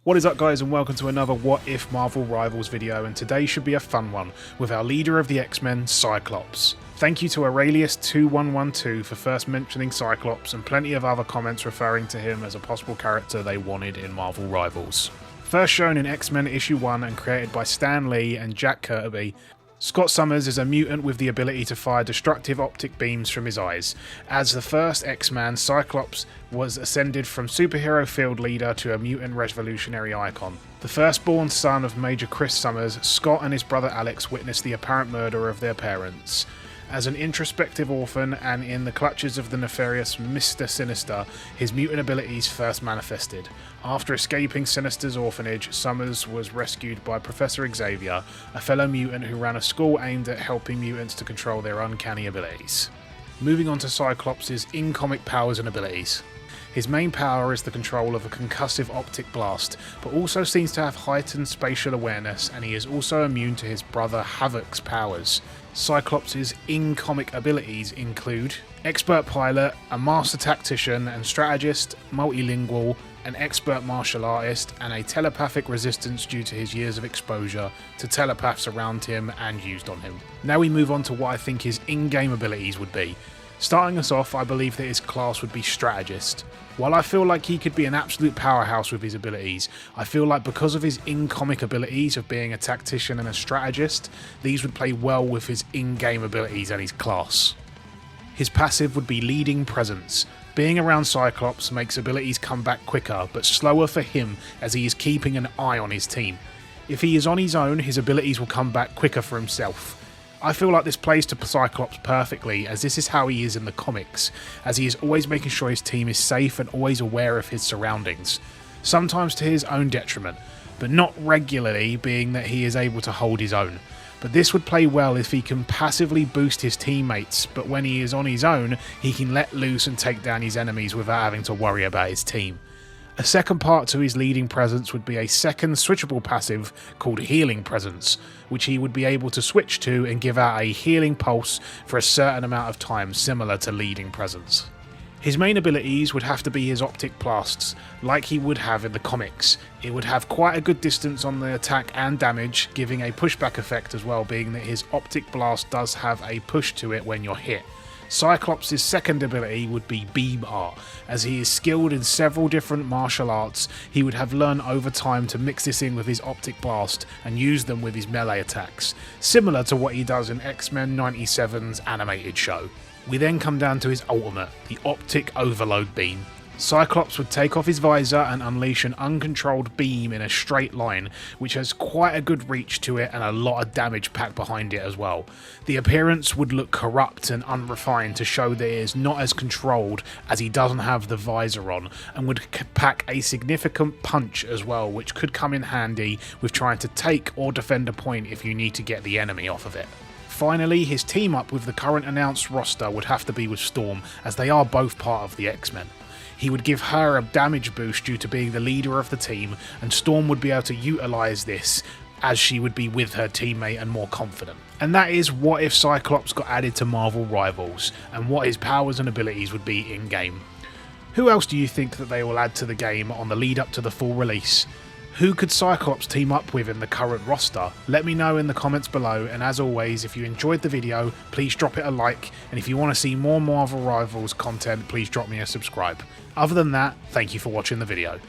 What is up, guys, and welcome to another What If Marvel Rivals video, and today should be a fun one with our leader of the X-Men, Cyclops. Thank you to Aurelius2112 for first mentioning Cyclops, and plenty of other comments referring to him as a possible character they wanted in Marvel Rivals. First shown in X-Men issue 1 and created by Stan Lee and Jack Kirby, Scott Summers is a mutant with the ability to fire destructive optic beams from his eyes. As the first X-Man, Cyclops was ascended from superhero field leader to a mutant revolutionary icon. The firstborn son of Major Chris Summers, Scott and his brother Alex witnessed the apparent murder of their parents. As an introspective orphan and in the clutches of the nefarious Mr. Sinister, his mutant abilities first manifested. After escaping Sinister's orphanage, Summers was rescued by Professor Xavier, a fellow mutant who ran a school aimed at helping mutants to control their uncanny abilities. Moving on to Cyclops' in-comic powers and abilities. His main power is the control of a concussive optic blast, but also seems to have heightened spatial awareness, and he is also immune to his brother Havoc's powers. Cyclops' in-comic abilities include expert pilot, a master tactician and strategist, multilingual, an expert martial artist, and a telepathic resistance due to his years of exposure to telepaths around him and used on him. Now we move on to what I think his in-game abilities would be. Starting us off, I believe that his class would be strategist. While I feel like he could be an absolute powerhouse with his abilities, I feel like because of his in-comic abilities of being a tactician and a strategist, these would play well with his in-game abilities and his class. His passive would be leading presence. Being around Cyclops makes abilities come back quicker, but slower for him as he is keeping an eye on his team. If he is on his own, his abilities will come back quicker for himself. I feel like this plays to Cyclops perfectly, as this is how he is in the comics, as he is always making sure his team is safe and always aware of his surroundings, sometimes to his own detriment, but not regularly, being that he is able to hold his own. But this would play well if he can passively boost his teammates, but when he is on his own, he can let loose and take down his enemies without having to worry about his team. A second part to his leading presence would be a second switchable passive called Healing Presence, which he would be able to switch to and give out a healing pulse for a certain amount of time, similar to leading presence. His main abilities would have to be his optic blasts, like he would have in the comics. It would have quite a good distance on the attack and damage, giving a pushback effect as well, being that his optic blast does have a push to it when you're hit. Cyclops' second ability would be Beam Art. As he is skilled in several different martial arts, he would have learned over time to mix this in with his optic blast and use them with his melee attacks, similar to what he does in X-Men 97's animated show. We then come down to his ultimate, the Optic Overload Beam. Cyclops would take off his visor and unleash an uncontrolled beam in a straight line, which has quite a good reach to it and a lot of damage packed behind it as well. The appearance would look corrupt and unrefined to show that it is not as controlled, as he doesn't have the visor on, and would pack a significant punch as well, which could come in handy with trying to take or defend a point if you need to get the enemy off of it. Finally, his team up with the current announced roster would have to be with Storm, as they are both part of the X-Men. He would give her a damage boost due to being the leader of the team, and Storm would be able to utilise this as she would be with her teammate and more confident. And that is what if Cyclops got added to Marvel Rivals, and what his powers and abilities would be in-game. Who else do you think that they will add to the game on the lead up to the full release? Who could Cyclops team up with in the current roster? Let me know in the comments below, and as always, if you enjoyed the video, please drop it a like, and if you want to see more Marvel Rivals content, please drop me a subscribe. Other than that, thank you for watching the video.